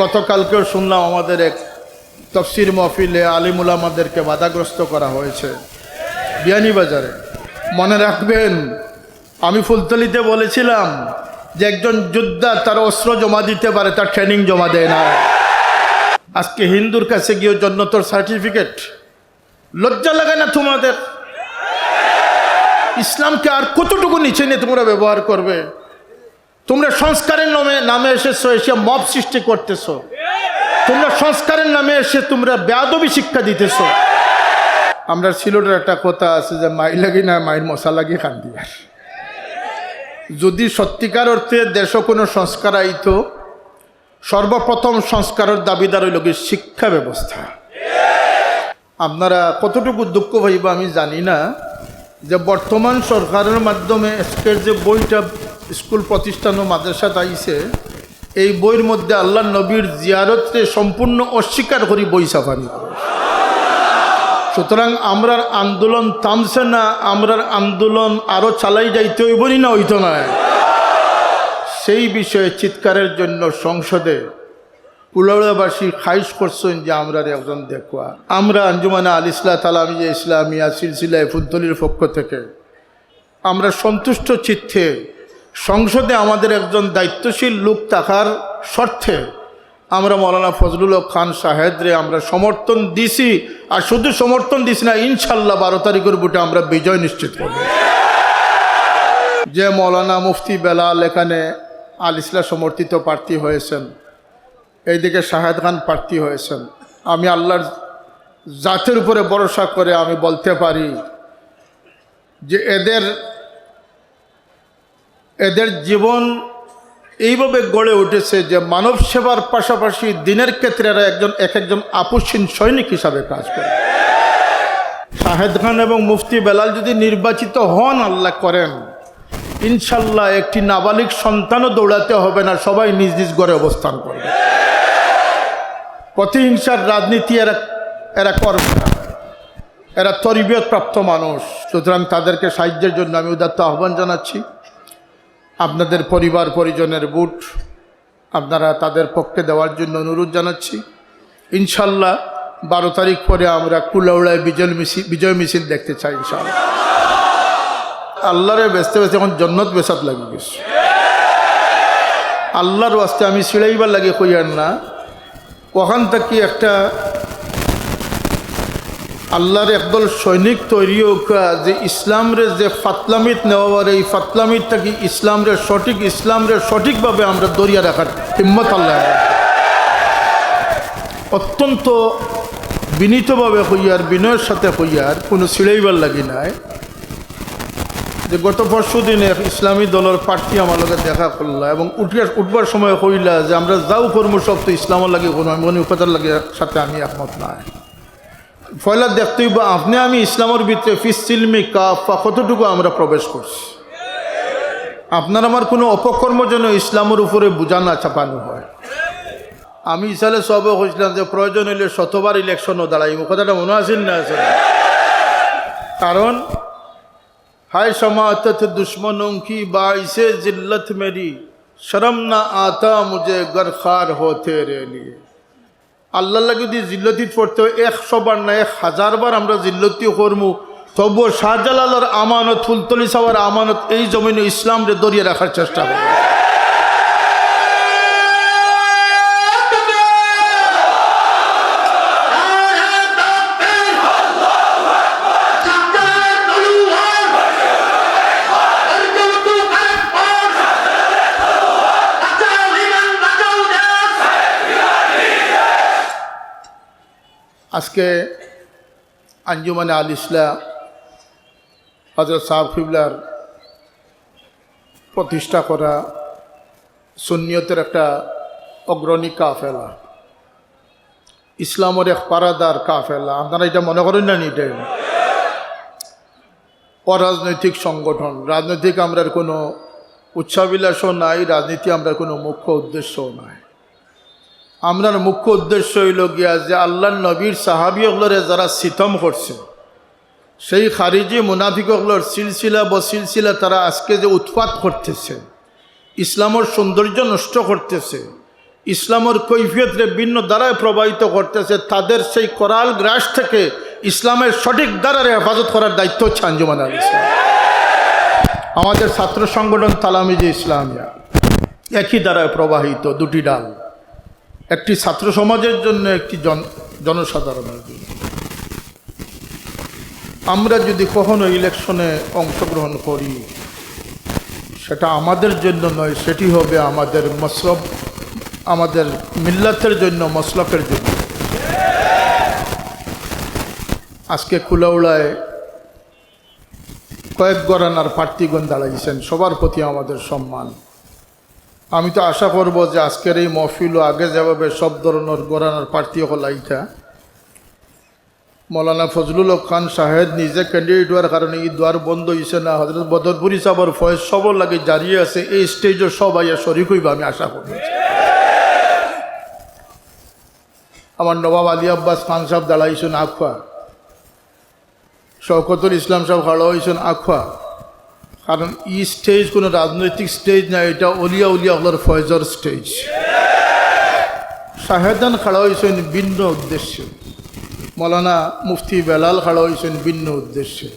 গতকালকেও শুনলাম আমাদের এক তফসির মহফিলে আলিম উলামাদেরকে বাধাগ্রস্ত করা হয়েছে বিয়ানীবাজারে। মনে রাখবেন, আমি ফুলতলিতে বলেছিলাম যে একজন যোদ্ধা তার অস্ত্র জমা দিতে পারে, তার ট্রেনিং জমা দেয় না। আজকে হিন্দুর কাছে গিয়ে জন্নতর সার্টিফিকেট, লজ্জা লাগে না তোমাদের? ইসলামকে আর কতটুকু নিচে নিয়ে তোমরা ব্যবহার করবে? তোমরা সংস্কারের নামে এসেছো, এসে মব সৃষ্টি করতেছো। তোমরা সংস্কারের নামে এসে তোমরা বেয়াদবি শিক্ষা দিতেছো। আমরা সিলেটের একটা কথা আছে যে মাই লাগি না মায়ের মশা লাগি খান দিয়ার। যদি সত্যিকার অর্থে দেশ কোনো সংস্কার আইত, সর্বপ্রথম সংস্কারের দাবিদার হইল কি শিক্ষা ব্যবস্থা। আপনারা কতটুকু দুঃখ পাইব আমি জানি না যে বর্তমান সরকারের মাধ্যমে আজকের যে বইটা স্কুল প্রতিষ্ঠান ও মাদ্রাসাত আইছে, এই বইয়ের মধ্যে আল্লাহ নবীর জিয়ারতকে সম্পূর্ণ অস্বীকার করি বই ছাপানি। সুতরাং আমরার আন্দোলন থামছে না, আমরার আন্দোলন আরও চালাই যাইতে হইবনি না হইতো না। সেই বিষয়ে চিৎকারের জন্য সংসদে কুলাউড়াবাসী খাইশ করছেন যে আমরা একজন দেখুয়া। আমরা আঞ্জুমানে আল ইসলাহ তালামিয়া ইসলামিয়া সিলসিলায় ফুলতলির পক্ষ থেকে আমরা সন্তুষ্ট চিত্তে সংসদে আমাদের একজন দায়িত্বশীল লোক থাকার স্বার্থে আমরা মৌলানা ফজলুল হক খান সাহেদরে আমরা সমর্থন দিছি। আর শুধু সমর্থন দিছি না, ইনশাল্লাহ 12 তারিখের বুটে আমরা বিজয় নিশ্চিত করব। যে মৌলানা মুফতি বেলাল এখানে আল ইসলাহ সমর্থিত প্রার্থী হয়েছেন, এইদিকে শাহেদ খান প্রার্থী হয়েছেন, আমি আল্লাহর জাতের উপরে ভরসা করে আমি বলতে পারি যে এদের জীবন এইভাবে গড়ে উঠেছে যে মানব সেবার পাশাপাশি দিনের ক্ষেত্রে এরা একজন আপসহীন সৈনিক হিসাবে কাজ করে। শাহেদ খান এবং মুফতি বেলাল যদি নির্বাচিত হন, আল্লাহ করেন, ইনশাল্লাহ একটি নাবালিক সন্তানও দৌড়াতে হবে না, সবাই নিজ নিজ ঘরে অবস্থান করবে। প্রতিহিংসার রাজনীতি এরা করবে না, এরা তরবিয়ত প্রাপ্ত মানুষ। সুতরাং তাদেরকে সাহায্যের জন্য আমি উদাত্ত আহ্বান জানাচ্ছি। আপনাদের পরিবার পরিজনের ভোট আপনারা তাদের পক্ষে দেওয়ার জন্য অনুরোধ জানাচ্ছি। ইনশাল্লাহ 12 তারিখ পরে আমরা কুলাউড়ায় বিজয় মিছিল দেখতে চাই ইনশাল্লাহ। আল্লাহরে বেচতে বেচতে এখন জন্নত বেসাত লাগি গেছে। আল্লাহর ওয়াস্তে আমি সিড়াইবার লাগে কইয়ার না, ওখান থেকে একটা আল্লাহর একদল সৈনিক তৈরি হোক যে ইসলামরে যে ফাতলামিত নেওয়ার, এই ফাতলামিত থেকে ইসলামরে সঠিকভাবে আমরা দরিয়া রাখার হিম্মত আল্লাহ। অত্যন্ত বিনীতভাবে হইয়ার, বিনয়ের সাথে হইয়ার, কোনো সিড়াইবার লাগি নাই যে গত পরশু দিনে ইসলামী দলের প্রার্থী আমার লগে দেখা করলা এবং উঠবার সময় কইলা যে আমরা যাও কর্ম সব তো ইসলামের লাগে কোনো মনে উপাদার লাগে সাথে আমি একমত নাই। ফয়লা দেখতেই বা আপনি আমি ইসলামের ভিতরে ফিসিলমি কাফা কতটুকু আমরা প্রবেশ করছি। আপনার আমার কোনো অপকর্ম যেন ইসলামের উপরে বোঝা না চাপানো হয়। আমি ইসালে সব হয়েছিলাম যে প্রয়োজন হইলে 100বার ইলেকশনও দাঁড়াইব, কথাটা মনে আসেন না? আছে কারণ हाय समातत दुश्मनों की बाइसे जिल्लत मेरी शर्म ना आता मुझे गरखार हो तेरे लिए। আল্লাহ লাগে যদি জিল্লতি পড়তে হয় 100 বার না 1000 বার আমরা জিল্লতি করবো, তবুও শাহজালালের আমানত, ফুলতলি সাওয়ার আমানত এই জমিনে ইসলামরে দরিয়ে রাখার চেষ্টা করব। আজকে আঞ্জুমানে আল ইসলাহ হযরত সাহেব কিবলার প্রতিষ্ঠা করা সুন্নিয়তের একটা অগ্রণী কাফেলা, ইসলামের এক পারাদার কাফেলা। আপনারা এটা মনে করেন না? এটা অরাজনৈতিক সংগঠন। রাজনৈতিক আমরার কোনো উচ্চাবিলাসও নাই, রাজনীতি আমরার কোনো মুখ্য উদ্দেশ্যও নাই। আমরার মুখ্য উদ্দেশ্য হইল গিয়া যে আল্লাহর নবীর সাহাবীগুলোরে যারা সিতম করছে, সেই খারিজি মুনাফিকগুলোর সিলসিলা তারা আজকে যে উৎপাত করতেছে, ইসলামের সৌন্দর্য নষ্ট করতেছে, ইসলামের কৈফিয়তরে ভিন্ন দ্বারায় প্রবাহিত করতেছে, তাদের সেই কোরাল গ্রাস থেকে ইসলামের সঠিক দ্বারার হেফাজত করার দায়িত্ব হচ্ছে আঞ্জুমান আল ইসলাম। আমাদের ছাত্র সংগঠন তালামিজে ইসলামিয়া একই দ্বারায় প্রবাহিত, দুটি ডাল, একটি ছাত্র সমাজের জন্য, একটি জনসাধারণের জন্য। আমরা যদি কখনো ইলেকশনে অংশগ্রহণ করি, সেটা আমাদের জন্য নয়, সেটি হবে আমাদের মসলব, আমাদের মিল্লাতের জন্য, মসলকের জন্য। আজকে কুলাউড়ায় কয়েক গরানার প্রার্থীগণ দাঁড়াইছেন, সবার প্রতি আমাদের সম্মান। আমি তো আশা করব যে আজকের এই মহফিল আগে যেভাবে সব ধরনের গরানার প্রার্থী হল আইটা, মৌলানা ফজলুল হক খান সাহেব নিজে ক্যান্ডিডেট হওয়ার কারণে এই দ্বার বন্ধ হয়েছে না, হজরত বদরপুরি সাহর ফয়েজ সবর লাগে জারিয়ে আছে, এই স্টেজও সব আইয়া শরিক হইবে আমি আশা করি। আমার নবাব আলী আব্বাস খান সাহেব দাঁড়াইছেন আখোয়া, শওকতুল ইসলাম সাহেব খাড়া হয়েছেন আখোয়া, কারণ এই স্টেজ কোনো রাজনৈতিক স্টেজ না, এটা অলিয়া উলিয়া হলার ফয়েজর স্টেজ। শাহেদান খাড়া হয়েছেন ভিন্ন উদ্দেশ্যে, মৌলানা মুফতি বেলাল খাড়া হয়েছেন ভিন্ন উদ্দেশ্যে।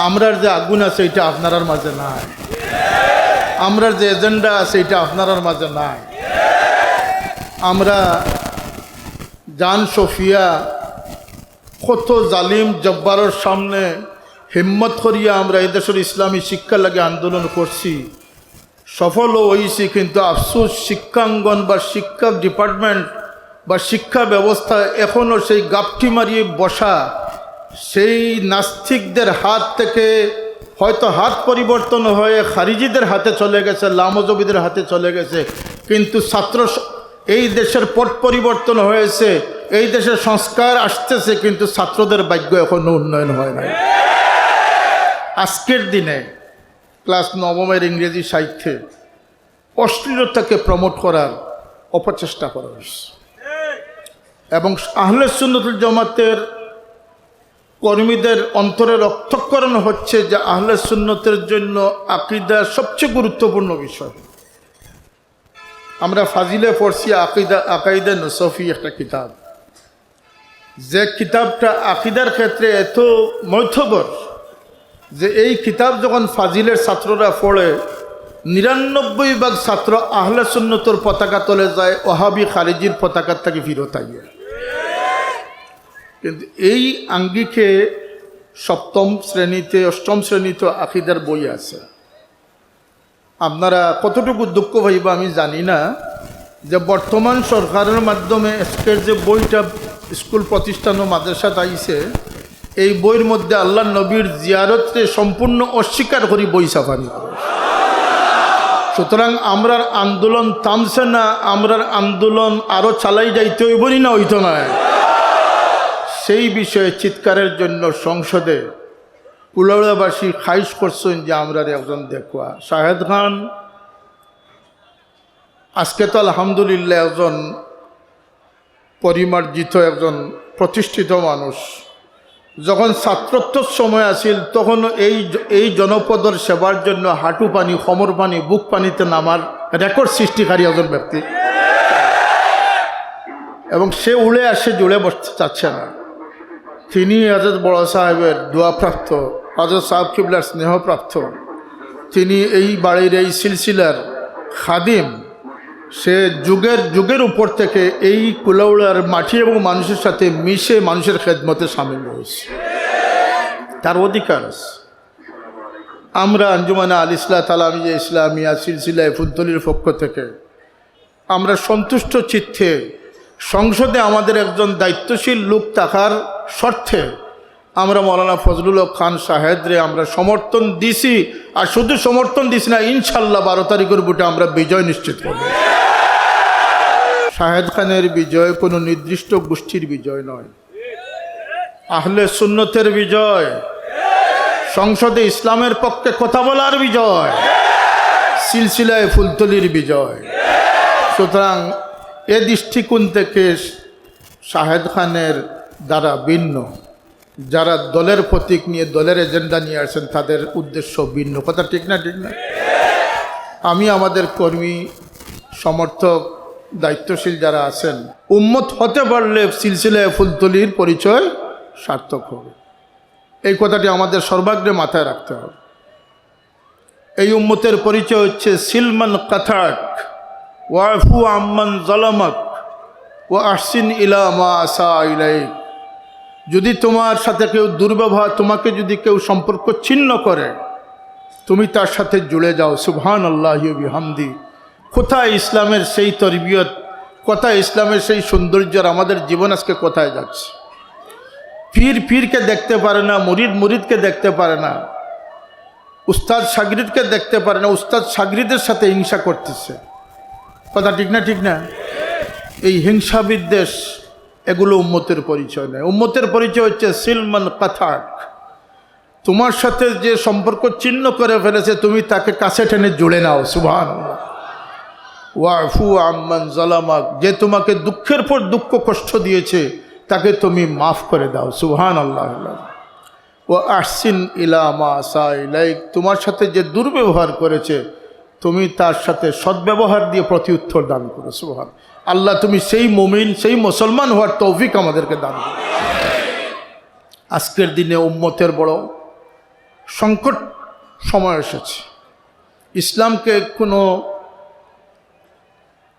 আমরার যে আগুন আছে এটা আপনার মাঝে নাই, আমরার যে এজেন্ডা আছে এটা আপনার মাঝে নাই। আমরা জান সফিয়া কত জালিম জব্বারের সামনে হিম্মত করিয়া আমরা এই দেশের ইসলামী শিক্ষা লাগে আন্দোলন করছি, সফলও হয়েছি। কিন্তু আফসোস শিক্ষাঙ্গন বা শিক্ষা ডিপার্টমেন্ট বা শিক্ষা ব্যবস্থা এখনও সেই গাপটি মারিয়ে বসা, সেই নাস্তিকদের হাত থেকে হয়তো হাত পরিবর্তন হয়ে খারিজিদের হাতে চলে গেছে, লামজবিদের হাতে চলে গেছে, কিন্তু ছাত্র এই দেশের পট পরিবর্তন হয়েছে, এই দেশের সংস্কার আসতেছে, কিন্তু ছাত্রদের ভাগ্য এখনও উন্নয়ন হয় নাই। আজকের দিনে ক্লাস 9 ইংরেজি সাহিত্যে অশ্লীলতাকে প্রমোট করার অপচেষ্টা করা হয়েছে, এবং আহলে সুন্নাতুল জামাতের কর্মীদের অন্তরে রক্তক্ষরণ হচ্ছে যে আহলে সুন্নতের জন্য আকীদা সবচেয়ে গুরুত্বপূর্ণ বিষয়। আমরা ফাজিলে পড়ছি আকাইদা নসফি একটা কিতাব, যে কিতাবটা আকীদার ক্ষেত্রে এত মধ্যবর যে এই কিতাব যখন ফাজিলের ছাত্ররা পড়ে 99% ছাত্র আহলে সুন্নতর পতাকা তলে যায়, ওহাবি খারিজির পতাকার থেকে ফিরত আইয়ে। কিন্তু এই আঙ্গিকে সপ্তম শ্রেণীতে, অষ্টম শ্রেণীতে আকীদার বই আছে। আপনারা কতটুকু দুঃখ পাইবা আমি জানি না, যে বর্তমান সরকারের মাধ্যমে আজকের যে বইটা স্কুল প্রতিষ্ঠান ও মাদ্রাসাত আইছে, এই বইয়ের মধ্যে আল্লাহ নবীর জিয়ারতকে সম্পূর্ণ অস্বীকার করি বই ছাপানি করে। সুতরাং আমরার আন্দোলন থামছে না, আমরার আন্দোলন আরও চালাই যাইতে হইবই না, হইতো না। সেই বিষয়ে চিৎকারের জন্য সংসদে কুলাউড়াবাসী খাইশ করছেন যে আমরার একজন দেখুয়া শাহেদ খান আজকে তো আলহামদুলিল্লাহ একজন পরিমার্জিত, একজন প্রতিষ্ঠিত মানুষ। যখন ছাত্রত্বর সময় আসিল তখন এই জনপদের সেবার জন্য হাঁটু পানি, খমর পানি, বুক পানিতে নামার রেকর্ড সৃষ্টিকারী একজন ব্যক্তি, এবং সে উড়ে আসে, জুড়ে বসতে চাচ্ছে না। তিনি হযরত বড় সাহেবের দোয়াপ্রাপ্ত, হযরত সাহেব কিবলার স্নেহপ্রাপ্ত, তিনি এই বাড়ির এই সিলসিলার খাদিম। সে যুগের উপর থেকে এই কুলাউড়ার মাটি এবং মানুষের সাথে মিশে মানুষের খেদমতে সামিল হয়েছে, তার অধিকার আছে। আমরা আঞ্জুমানে আল ইসলাহ তালামিয়া ইসলামিয়া সিলসিলায় ফুলতলির পক্ষ থেকে আমরা সন্তুষ্ট চিত্তে সংসদে আমাদের একজন দায়িত্বশীল লোক থাকার স্বার্থে আমরা মৌলানা ফজলুল হক খান সাহেদরে আমরা সমর্থন দিছি। আর শুধু সমর্থন দিছি না, ইনশাল্লাহ 12 তারিখের ভোটে আমরা বিজয় নিশ্চিত করব। শাহেদ খানের বিজয় কোনো নির্দিষ্ট গোষ্ঠীর বিজয় নয়, আহলে সুন্নতের বিজয়, সংসদে ইসলামের পক্ষে কথা বলার বিজয়, সিলসিলায় ফুলতলির বিজয়। সুতরাং এ দৃষ্টিকোণ থেকে শাহেদ খানের দ্বারা ভিন্ন যারা দলের প্রতীক নিয়ে, দলের এজেন্ডা নিয়ে আসেন, তাদের উদ্দেশ্য ভিন্ন। কথা ঠিক না? ঠিক না? আমি আমাদের কর্মী সমর্থক দায়িত্বশীল যারা আছেন, উম্মত হতে পারলে সিলসিলায়ে ফুলতলির পরিচয় সার্থক হবে। এই কথাটি আমাদের সর্বাগ্রে মাথায় রাখতে হবে। এই উম্মতের পরিচয় হচ্ছে সিলমান কাথাক ওয়াফু আম্মান জালামাক ওয়া আহসিন ইলা মা আসা ইলাইক। যদি তোমার সাথে কেউ দুর্ব্যবহার, তোমাকে যদি কেউ সম্পর্ক ছিন্ন করে, তুমি তার সাথে জুড়ে যাও। সুবহানাল্লাহি ওয়া বিহামদি। কোথায় ইসলামের সেই তরবিয়ত, কোথায় ইসলামের সেই সৌন্দর্যের আমাদের জীবন আজকে কোথায় যাচ্ছে? পীর পীরকে দেখতে পারে না, মুরিদ মুরিদকে দেখতে পারে না, উস্তাদ শাগরিদকে দেখতে পারে না, উস্তাদ শাগরিদের সাথে হিংসা করতেছে। কথা ঠিক না? ঠিক না? এই হিংসা বিদ্বেষ, এগুলো উম্মতের পরিচয় নয়। উম্মতের পরিচয় হচ্ছে সিলমান কাথাক। তোমার সাথে যে সম্পর্ক ছিন্ন করে ফেলেছে, তুমি তাকে কাছে টেনে জুড়ে নাও। সুবহানাল্লাহ। ওয়াফু আম্মান জালামাক, যে তোমাকে দুঃখের পর দুঃখ কষ্ট দিয়েছে, তাকে তুমি মাফ করে দাও। সুবহানাল্লাহ। ওয়া আহসিন ইলা মা আসা ইলাইক, তোমার সাথে যে দুর্ব্যবহার করেছে, তুমি তার সাথে সদ্ব্যবহার দিয়ে প্রতিউত্তর দান করো। সুবহান আল্লাহ, তুমি সেই মুমিন, সেই মুসলমান হওয়ার তৌফিক আমাদেরকে দান করো। আজকের দিনে উম্মতের বড় সংকট সময় এসেছে। ইসলামকে কোনো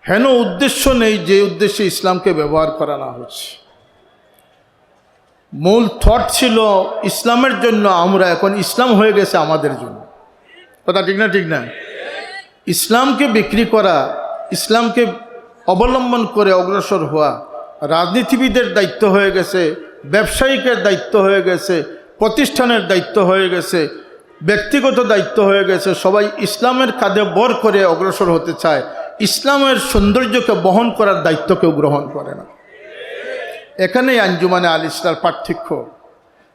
হেন উদ্দেশ্য নেই যে উদ্দেশ্যে ইসলামকে ব্যবহার করা না হচ্ছে। মূল থট ছিল ইসলামের জন্য আমরা, এখন ইসলাম হয়ে গেছে আমাদের জন্য। কথা ঠিক না? ঠিক না? ইসলামকে বিক্রি করা, ইসলামকে অবলম্বন করে অগ্রসর হওয়া রাজনীতিবিদের দায়িত্ব হয়ে গেছে, ব্যবসায়িকের দায়িত্ব হয়ে গেছে, প্রতিষ্ঠানের দায়িত্ব হয়ে গেছে, ব্যক্তিগত দায়িত্ব হয়ে গেছে। সবাই ইসলামের কাঁধে বর করে অগ্রসর হতে চায়, ইসলামের সৌন্দর্যকে বহন করার দায়িত্ব কেউ গ্রহণ করে না। এখানেই আঞ্জুমানে আল ইসলামের পার্থক্য,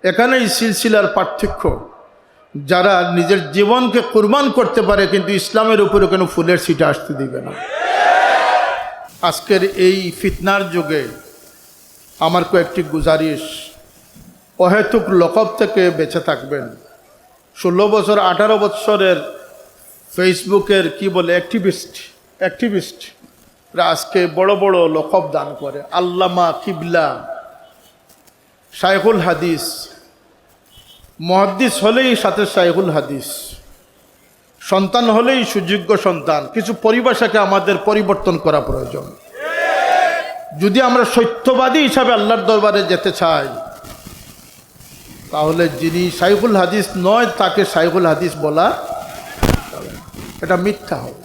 এখানেই সিলসিলার পার্থক্য। যারা নিজের জীবনকে কুরবান করতে পারে, কিন্তু ইসলামের উপরে কোনো ফুলের ছিটা আসতে দিবে না। আজকের এই ফিতনার যুগে আমার কয়েকটি গুজারিশ, অহেতুক লকব থেকে বেঁচে থাকবেন। 16 বছর 18 বছরের ফেসবুকের কি বলে অ্যাক্টিভিস্টরা আজকে বড় বড় লকব দান করে। আল্লামা কিবলা, শাইখুল হাদিস, মুহাদ্দিস হলেই সাথে শাইখুল হাদিস, সন্তান হলেই সুযোগ্য সন্তান। কিছু পরিভাষাকে আমাদের পরিবর্তন করা প্রয়োজন। যদি আমরা সত্যবাদী হিসাবে আল্লাহর দরবারে যেতে চাই, তাহলে যিনি শাইখুল হাদিস নয় তাকে শাইখুল হাদিস বলা, এটা মিথ্যা হবে।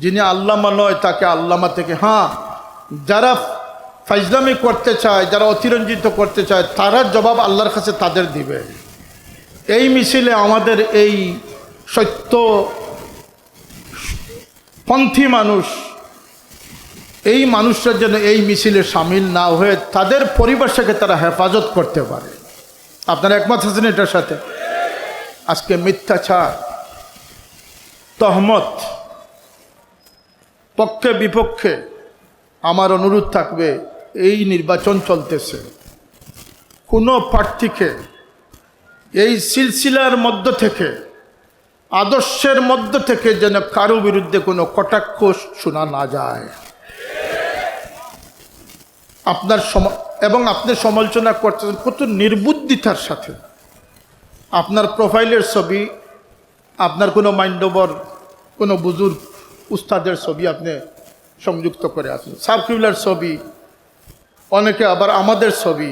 যিনি আল্লামা নয় তাকে আল্লামা থেকে, হ্যাঁ, যারা ফাইজলামি করতে চায়, যারা অতিরঞ্জিত করতে চায়, তারা জবাব আল্লাহর কাছে তাদের দিবে। এই মিছিলে আমাদের এই সত্যপন্থী মানুষ, এই মানুষরা যেন এই মিছিলে সামিল না হয়ে তাদের পরিভাষাকে তারা হেফাজত করতে পারে। আপনারা একমত আছেন এটার সাথে? আজকে মিথ্যাচার, তহমত, পক্ষে বিপক্ষে আমার অনুরোধ থাকবে, এই নির্বাচন চলতেছে, কোনো প্রার্থীকে এই সিলসিলার মধ্য থেকে, আদর্শের মধ্য থেকে যেন কারো বিরুদ্ধে কোনো কটাক্ষ শোনা না যায়। এবং আপনি সমালোচনা করতেছেন কত নির্বুদ্ধিতার সাথে। আপনার প্রোফাইলের ছবি, আপনার কোনো মাইন্ডওভার, কোনো বুজুর্গ উস্তাদের ছবি আপনি সংযুক্ত করে আছেন, সার্কুলার ছবি, অনেকে আবার আমাদের ছবি।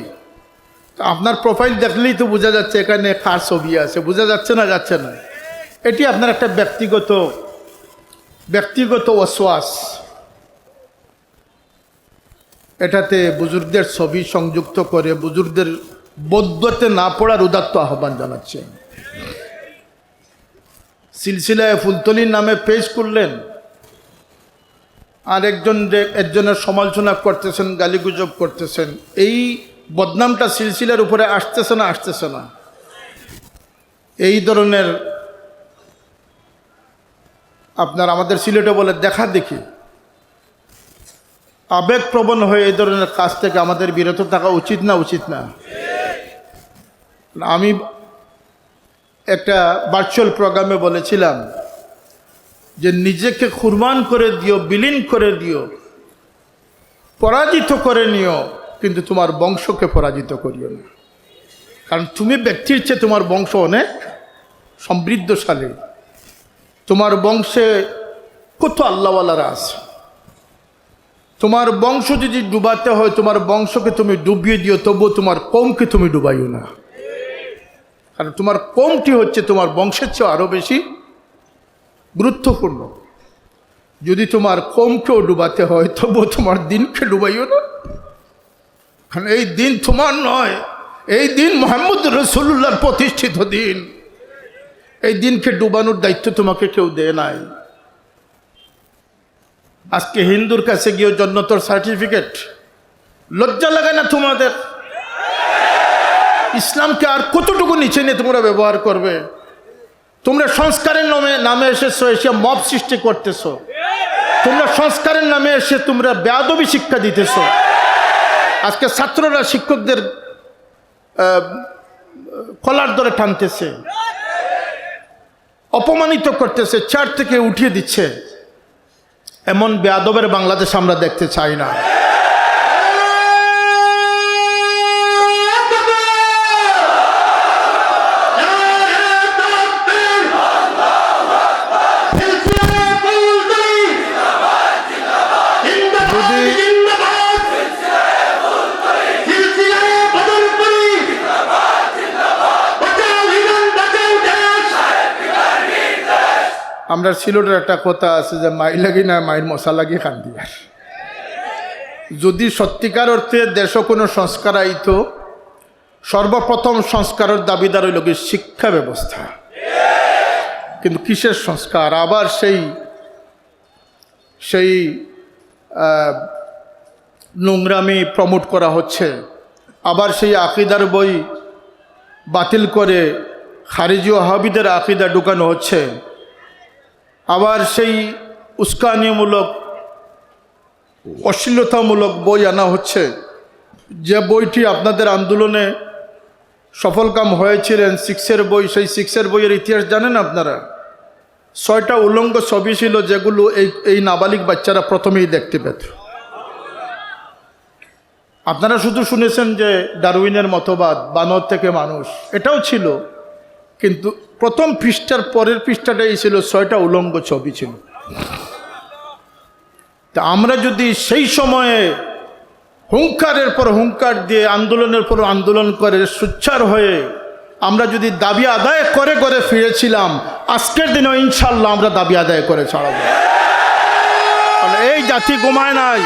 আপনার প্রোফাইল দেখলেই তো বোঝা যাচ্ছে এখানে কার ছবি আছে, বোঝা যাচ্ছে না? যাচ্ছে না? এটি আপনার একটা ব্যক্তিগত ওয়াসওয়াস। এটাতে বুজুর্গদের ছবি সংযুক্ত করে বুজুর্গদের বদুয়াতে না পড়ার উদাত্ত আহ্বান জানাচ্ছে। সিলসিলায়ে ফুলতলির নামে পেজ করলেন, আর একজনের সমালোচনা করতেছেন, গালিগুজব করতেছেন। এই বদনামটা সিলসিলার উপরে আসতেছে না? এই ধরনের আপনার আমাদের সিলেটে বলে দেখা দেখি, আবেগপ্রবণ হয়ে এই ধরনের কাজ থেকে আমাদের বিরত থাকা উচিত না? আমি একটা ভার্চুয়াল প্রোগ্রামে বলেছিলাম যে নিজেকে কুরবান করে দিও, বিলীন করে দিও পরাজিত করে নিও, কিন্তু তোমার বংশকে পরাজিত করিও না। কারণ তুমি ব্যক্তির চেয়ে তোমার বংশ অনেক সমৃদ্ধশালী। তোমার বংশে কত আল্লাহওয়ালারা আছে। তোমার বংশ যদি ডুবাতে হয়, তোমার বংশকে তুমি ডুবিয়ে দিও, তবুও তোমার কওমকে তুমি ডুবাইও না। কারণ তোমার কওমটি হচ্ছে তোমার বংশের চেয়ে আরও বেশি গুরুত্বপূর্ণ। যদি তোমার কওমকেও ডুবাতে হয়, তবুও তোমার দিনকে ডুবাইও না। কারণ এই দিন তোমার নয়, এই দিন মুহাম্মদ রাসূলুল্লাহর প্রতিষ্ঠিত দিন। এই দিনকে ডুবানোর দায়িত্ব তোমাকে কেউ দেয় নাই। আজকে হিন্দুর কাছে গিয়ে জন্নতর সার্টিফিকেট, লজ্জা লাগে না তোমাদের? ইসলামকে আর কতটুকু নিচে নিয়ে তোমরা ব্যবহার করবে? তোমরা সংস্কারের নামে এসেছো, এসে মব সৃষ্টি করতেছো। তোমরা সংস্কারের নামে এসে তোমরা বেয়াদবি শিক্ষা দিতেছো। আজকে ছাত্ররা শিক্ষকদের কলার ধরে টানতেছে, অপমানিত করতেছে, চেয়ার থেকে উঠিয়ে দিচ্ছে। এমন বেয়াদবের বাংলাদেশ আমরা দেখতে চাই না। আমরা সিলেটের একটা কথা আছে যে মাই লাগি না মায়ের মশা লাগি কান্দি। যদি সত্যিকার অর্থে দেশ কোনো সংস্কার আইত, সর্বপ্রথম সংস্কারের দাবিদার হইল কি শিক্ষা ব্যবস্থা। কিন্তু কিসের সংস্কার? আবার সেই নোংরামি প্রমোট করা হচ্ছে। আবার সেই আকিদার বই বাতিল করে খারিজি ওয়াহাবিদের আকিদা ঢুকানো হচ্ছে। আবার সেই উস্কানিমূলক অশ্লীলতামূলক বই আনা হচ্ছে। যে বইটি আপনাদের আন্দোলনে সফলকাম হয়েছিলেন, সিক্সের বই, সেই সিক্সের বইয়ের ইতিহাস জানেন আপনারা? 6টা উলঙ্গ ছবি ছিল, যেগুলো এই নাবালিক বাচ্চারা প্রথমেই দেখতে পেত। আপনারা শুধু শুনেছেন যে ডারউইনের মতবাদ, বানর থেকে মানুষ, এটাও ছিল। কিন্তু প্রথম পৃষ্ঠার পরের পৃষ্ঠাটাই ছিল 6টা উলঙ্গ ছবি ছিল। তা আমরা যদি সেই সময়ে হুঙ্কারের পর হুঙ্কার দিয়ে, আন্দোলনের পর আন্দোলন করে, সোচ্চার হয়ে আমরা যদি দাবি আদায় করে করে ফিরেছিলাম, আজকের দিনেও ইনশাল্লাহ আমরা দাবি আদায় করে ছাড়াবো। এই জাতি ঘুমায় নাই।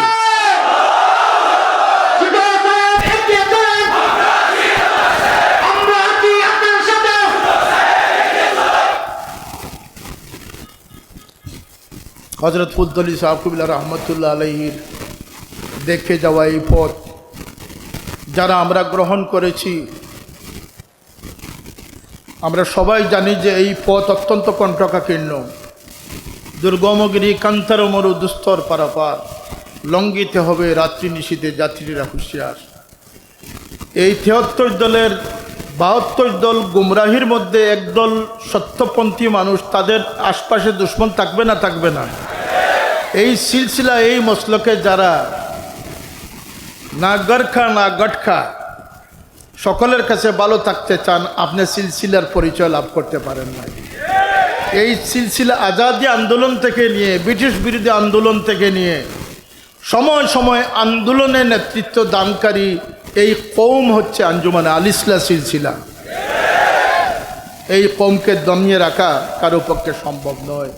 হযরত ফুদ্দলি সাহেব কবিলা রহমতুল্লাহ আলাইহির দেখে যাওয়া এই পথ যারা আমরা গ্রহণ করেছি, আমরা সবাই জানি যে এই পথ অত্যন্ত কণ্টকাকীর্ণ, দুর্গমগিরি কান্তার মরু দুস্তর পারাপার, লঙ্ঘিতে হবে রাত্রি নিশীথে যাত্রীরা হুঁশিয়ার। এই 73 দলের 72 দল গুমরাহির মধ্যে একদল সত্যপন্থী মানুষ, তাদের আশপাশে দুশ্মন থাকবে না? থাকবে না? এই সিলসিলা, এই মসলকে যারা না গরখা না গটখা সকলের কাছে ভালো থাকতে চান, আপনি সিলসিলার পরিচয় লাভ করতে পারেন না। এই সিলসিলা আজাদি আন্দোলন থেকে নিয়ে, ব্রিটিশ বিরোধী আন্দোলন থেকে নিয়ে সময় সময় আন্দোলনে নেতৃত্ব দানকারী এই কওম হচ্ছে আঞ্জুমানে আল ইসলাহ সিলসিলা। এই কওমকে দমিয়ে রাখা কারো পক্ষে সম্ভব নয়।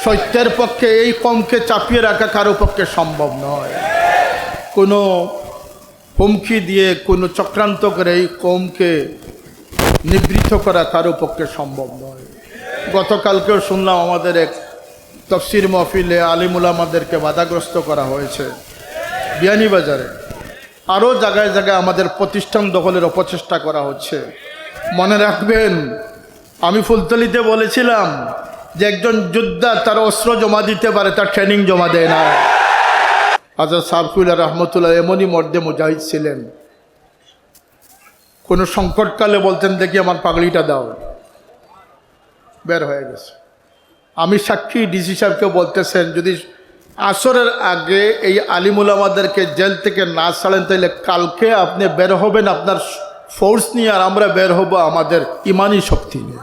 সত্যের পক্ষে এই কওমকে চাপিয়ে রাখা কারো পক্ষে সম্ভব নয়। কোনো হুমকি দিয়ে, কোনো চক্রান্ত করে এই কওমকে নিবৃত্ত করা কারো পক্ষে সম্ভব নয়। গতকালকেও শুনলাম আমাদের এক তফসির মাহফিলে আলিমুল আমাদেরকে বাধাগ্রস্ত করা হয়েছে বিয়ানীবাজারে। আরও জায়গায় জায়গায় আমাদের প্রতিষ্ঠান দখলের অপচেষ্টা করা হচ্ছে। মনে রাখবেন, আমি ফুলতলিতে বলেছিলাম যে একজন যোদ্ধা তার অস্ত্র জমা দিতে পারে, তার ট্রেনিং জমা দেয় না। হযরত সাবকুল্লাহ রহমতুল্লাহ এমনই মর্দে মুজাহিদ ছিলেন। কোনো সংকটকালে বলতেন, দেখি আমার পাগড়িটা দাও, বের হয়ে গেছে। আমি সাক্ষী, ডিসি সাহেবকে বলতেছেন, যদি আসরের আগে এই আলিমুল আমাদেরকে জেল থেকে না ছাড়েন, তাইলে কালকে আপনি বের হবেন আপনার ফোর্স নিয়ে, আর আমরা বের হব আমাদের ইমানি শক্তি নিয়ে।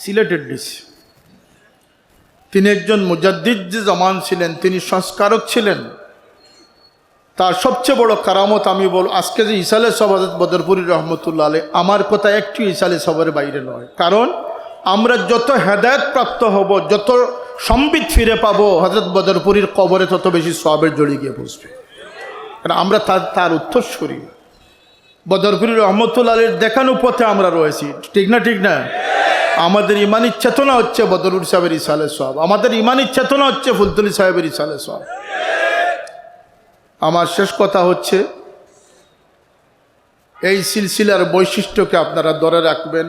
সিলেটের ডিসি তিনি একজন মুজাদ্দিদ জামান ছিলেন, তিনি সংস্কারক ছিলেন। তার সবচেয়ে বড় কারামত আমি বল, আজকে যে ইসালে সব হযরত বদরপুরি রহমতুল্লাহ আলাইহি, আমার কথা একটু ইসালে সবের বাইরে নয়। কারণ আমরা যত হেদায়েত প্রাপ্ত হব, যত সম্বিত ফিরে পাবো হযরত বদরপুরির কবরে, তত বেশি সওয়াবের জড়িয়ে গিয়ে বসবে। কারণ আমরা তার উত্তরসূরি। বদরপুরি রহমতুল্লাহ আলাইহির দেখানো পথে আমরা রয়েছি, ঠিক না? ঠিক না? আমাদের ইমানি চেতনা হচ্ছে বদরুল সাহেবের ইসালে সওয়াব, আমাদের ইমানি চেতনা হচ্ছে ফুলতলি সাহেবের ইসালে সওয়াব। আমার শেষ কথা হচ্ছে, এই সিলসিলার বৈশিষ্ট্যকে আপনারা ধরে রাখবেন,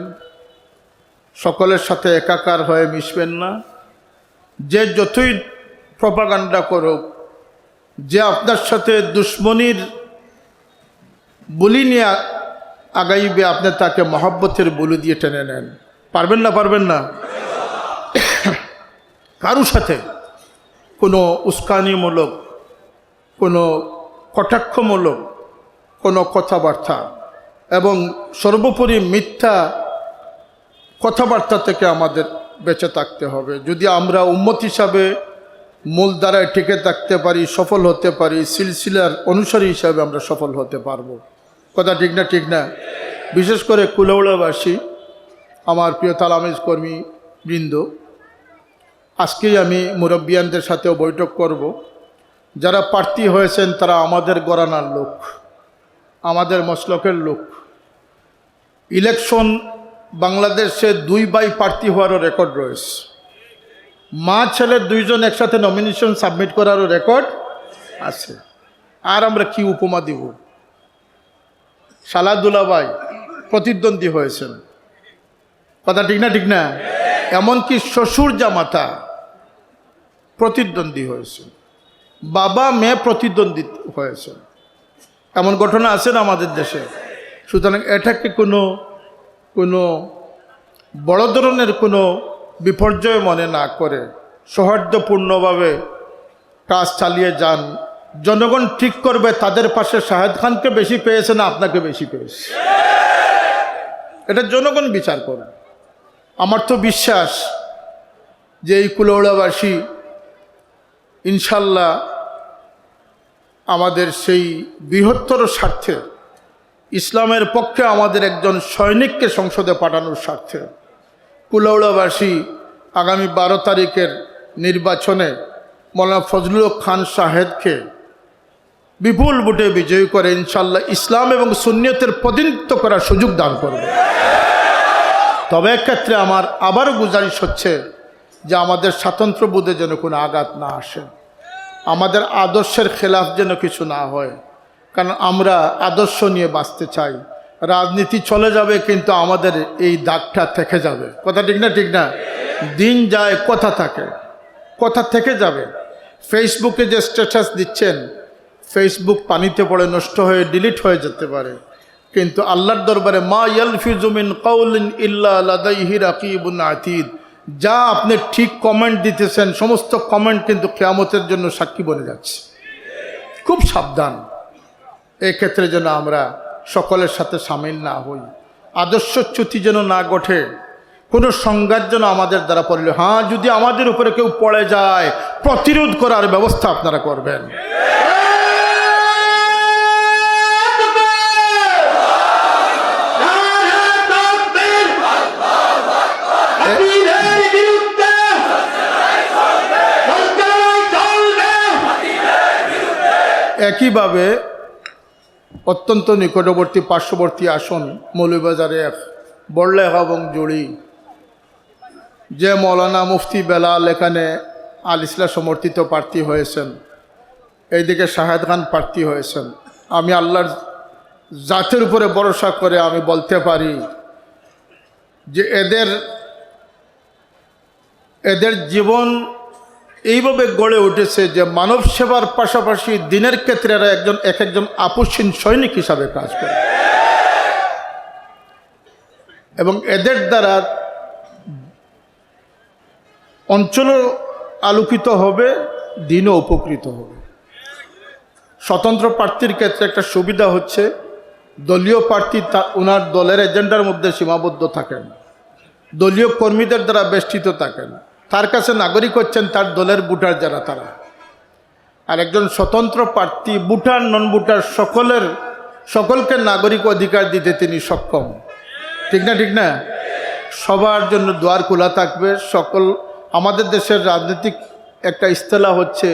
সকলের সাথে একাকার হয়ে মিশবেন না। যে যতই প্রপাগান্ডা করুক, যে আপনার সাথে দুশ্মনীর বুলি নিয়ে আগাইবে, আপনি তাকে মহব্বতের বুলি দিয়ে টেনে নেন। পারবেন না? পারবেন না? কারো সাথে কোনো উস্কানিমূলক, কোনো কটাক্ষমূলক কোনো কথাবার্তা এবং সর্বোপরি মিথ্যা কথাবার্তা থেকে আমাদের বেঁচে থাকতে হবে। যদি আমরা উম্মত হিসাবে মূল দ্বারায় টিকে থাকতে পারি, সফল হতে পারি, সিলসিলার অনুসারী হিসাবে আমরা সফল হতে পারবো। কথা ঠিক না? ঠিক না? বিশেষ করে কুলাউড়াবাসী, আমার প্রিয় তালামিজ কর্মী বৃন্দ, আজকেই আমি মুরব্বিয়ানদের সাথেও বৈঠক করব। যারা প্রার্থী হয়েছেন তারা আমাদের গরানার লোক, আমাদের মসলকের লোক। ইলেকশন বাংলাদেশে 2 ভাই প্রার্থী হওয়ারও রেকর্ড রয়েছে। মা ছেলের 2 জন একসাথে নমিনেশন সাবমিট করারও রেকর্ড আছে। আর আমরা কি উপমা দিব? সালাদুল্লাহ ভাই প্রতিদ্বন্দ্বী হয়েছেন, কথা ঠিক না? ঠিক না? এমনকি শ্বশুর জামাতা প্রতিদ্বন্দ্বী হয়েছে, বাবা মেয়ে প্রতিদ্বন্দ্বী হয়েছে। এমন ঘটনা আছে না আমাদের দেশে? সুতরাং এটাকে কোনো বড় ধরনের কোনো বিপর্যয় মনে না করে সৌহার্দ্যপূর্ণভাবে কাজ চালিয়ে যান। জনগণ ঠিক করবে তাদের পাশে শাহেদ খানকে বেশি পেয়েছে না আপনাকে বেশি পেয়েছে, এটা জনগণ বিচার করবে। আমার তো বিশ্বাস যে এই কুলাউড়াবাসী ইনশাল্লাহ আমাদের সেই বৃহত্তর স্বার্থে, ইসলামের পক্ষে আমাদের একজন সৈনিককে সংসদে পাঠানোর স্বার্থে কুলাউড়াবাসী আগামী 12 তারিখের নির্বাচনে মৌলানা ফজলুল হক খান সাহেদকে বিপুল ভোটে বিজয়ী করে ইনশাল্লাহ ইসলাম এবং সুন্নিয়তের প্রতিনিধিত্ব করার সুযোগ দান করবে। তবে এক্ষেত্রে আমার আবারও গুজারিশ হচ্ছে যে আমাদের স্বাতন্ত্র্যবোধে যেন কোনো আঘাত না আসে, আমাদের আদর্শের খেলাফ যেন কিছু না হয়। কারণ আমরা আদর্শ নিয়ে বাঁচতে চাই। রাজনীতি চলে যাবে কিন্তু আমাদের এই দাগটা থেকে যাবে, কথা ঠিক না? ঠিক না? দিন যায় কথা থাকে, কথা থেকে যাবে। ফেসবুকে যে স্ট্যাটাস দিচ্ছেন, ফেসবুক পানিতে পড়ে নষ্ট হয়ে ডিলিট হয়ে যেতে পারে, কিন্তু আল্লাহর দরবারে মা ইয়ালফিজু মিন কাউলিন ইল্লা লাদাইহি রাকিবুন আতীদ, যা আপনি ঠিক কমেন্ট দিতেছেন সমস্ত কমেন্ট কিন্তু কিয়ামতের জন্য সাক্ষী বনে যাচ্ছে। খুব সাবধান, এক্ষেত্রে যেন আমরা সকলের সাথে সামিল না হই, আদর্শচ্যুতি যেন না ঘটে, কোনো সংঘাত যেন আমাদের দ্বারা পড়লে, হ্যাঁ যদি আমাদের উপরে কেউ পড়ে যায় প্রতিরোধ করার ব্যবস্থা আপনারা করবেন। একইভাবে অত্যন্ত নিকটবর্তী পার্শ্ববর্তী আসন মৌলভীবাজারের বড়লেখা এবং জুড়ি, যে মৌলানা মুফতি বেলাল এখানে আল ইসলাম সমর্থিত প্রার্থী হয়েছেন, এইদিকে শাহেদ খান প্রার্থী হয়েছেন। আমি আল্লাহর জাতের উপরে ভরসা করে আমি বলতে পারি যে এদের জীবন এইভাবে গড়ে উঠেছে যে মানব সেবার পাশাপাশি দিনের ক্ষেত্রে এরা একজন আপসহীন সৈনিক হিসাবে কাজ করে, এবং এদের দ্বারা অঞ্চল আলোকিত হবে, দিনও উপকৃত হবে। স্বতন্ত্র প্রার্থীর ক্ষেত্রে একটা সুবিধা হচ্ছে দলীয় প্রার্থী ওনার দলের এজেন্ডার মধ্যে সীমাবদ্ধ থাকেন, দলীয় কর্মীদের দ্বারা বেষ্টিত থাকেন, তার কাছে নাগরিক হচ্ছেন তার দলের ভোটার যারা তারা। আর একজন স্বতন্ত্র প্রার্থী ভোটার নন ভোটার সকলকে নাগরিক অধিকার দিতে তিনি সক্ষম। ঠিক না? ঠিক না? সবার জন্য দ্বার খোলা থাকবে। আমাদের দেশের রাজনৈতিক একটা ইস্তেলা হচ্ছে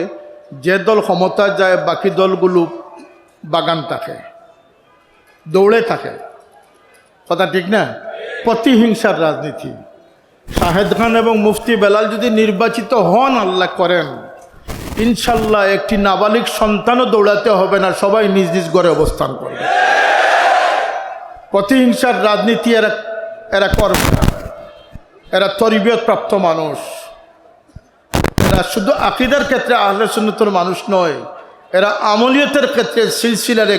যে দল ক্ষমতা যায় বাকি দলগুলো বাগান থাকে, দৌড়ে থাকে। কথা ঠিক না? প্রতিহিংসার রাজনীতি। শাহেদ খান এবং মুফতি বেলাল যদি নির্বাচিত হন, আল্লাহ করেন, ইনশাল্লাহ একটি নাবালিক সন্তানও দৌড়াতে হবে না, সবাই নিজ নিজ ঘরে অবস্থান করবে। প্রতিহিংসার রাজনীতি এরা করবে না। এরা তরবিয়ত প্রাপ্ত মানুষ। এরা শুধু আকীদার ক্ষেত্রে আহলে সুন্নাতের মানুষ নয়, এরা আমলিয়তের ক্ষেত্রে সিলসিলার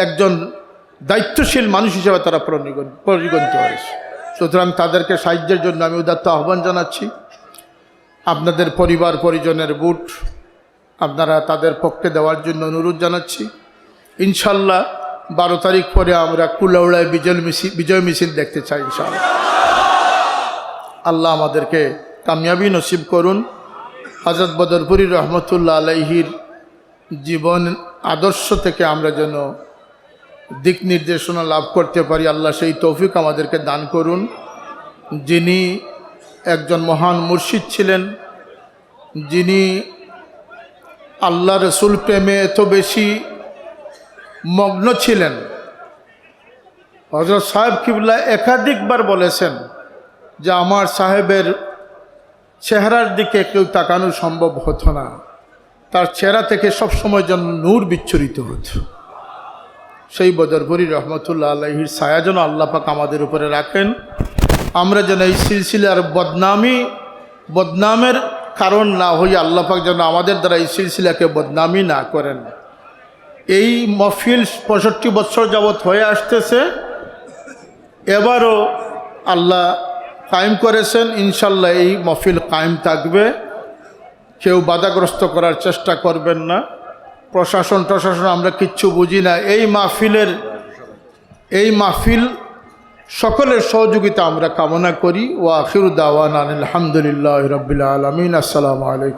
একজন দায়িত্বশীল মানুষ হিসেবে তারা পরিগণিত হয়েছে। সুতরাং তাদেরকে সাহায্যের জন্য আমি উদাত্ত আহ্বান জানাচ্ছি। আপনাদের পরিবার পরিজনের ভোট আপনারা তাদের পক্ষে দেওয়ার জন্য অনুরোধ জানাচ্ছি। ইনশাল্লাহ 12 তারিখ পরে আমরা কুলাউড়ায় বিজয় মিছিল দেখতে চাই ইনশাআল্লাহ। আল্লাহ আমাদেরকে কামিয়াবি নসিব করুন। হযরত বদরপুরি রহমতুল্লাহ আলাইহির জীবন আদর্শ থেকে আমরা যেন দিক নির্দেশনা লাভ করতে পারি, আল্লাহ সেই তৌফিক আমাদেরকে দান করুন। যিনি একজন মহান মুর্শিদ ছিলেন, যিনি আল্লাহ রসুল প্রেমে এত বেশি মগ্ন ছিলেন। হযরত সাহেব কিবলা একাধিকবার বলেছেন যে আমার সাহেবের চেহারার দিকে কেউ তাকানো সম্ভব হতো না, তার চেহারা থেকে সবসময় যেন নূর বিচ্ছুরিত হতো। সেই বদরপুরি রহমতুল্লাহ আলাইহির ছায়া যেন আল্লাহ পাক আমাদের উপরে রাখেন। আমরা যেন এই সিলসিলার বদনামের কারণ না হই, আল্লাহ পাক যেন আমাদের দ্বারা এই সিলসিলাকে বদনামি না করেন। এই মহফিল 65 বছর যাবৎ হয়ে আসতেছে, এবারও আল্লাহ কায়েম করেছেন। ইনশাল্লাহ এই মহফিল কায়েম থাকবে। কেউ বাধাগ্রস্ত করার চেষ্টা করবেন না। প্রশাসন আমরা কিচ্ছু বুঝি না। এই মাহফিল সকলের সহযোগিতা আমরা কামনা করি। ওয়া আখিরু দাওয়ানা আলহামদুলিল্লাহি রাব্বিল আলামিন। আসসালামু আলাইকুম।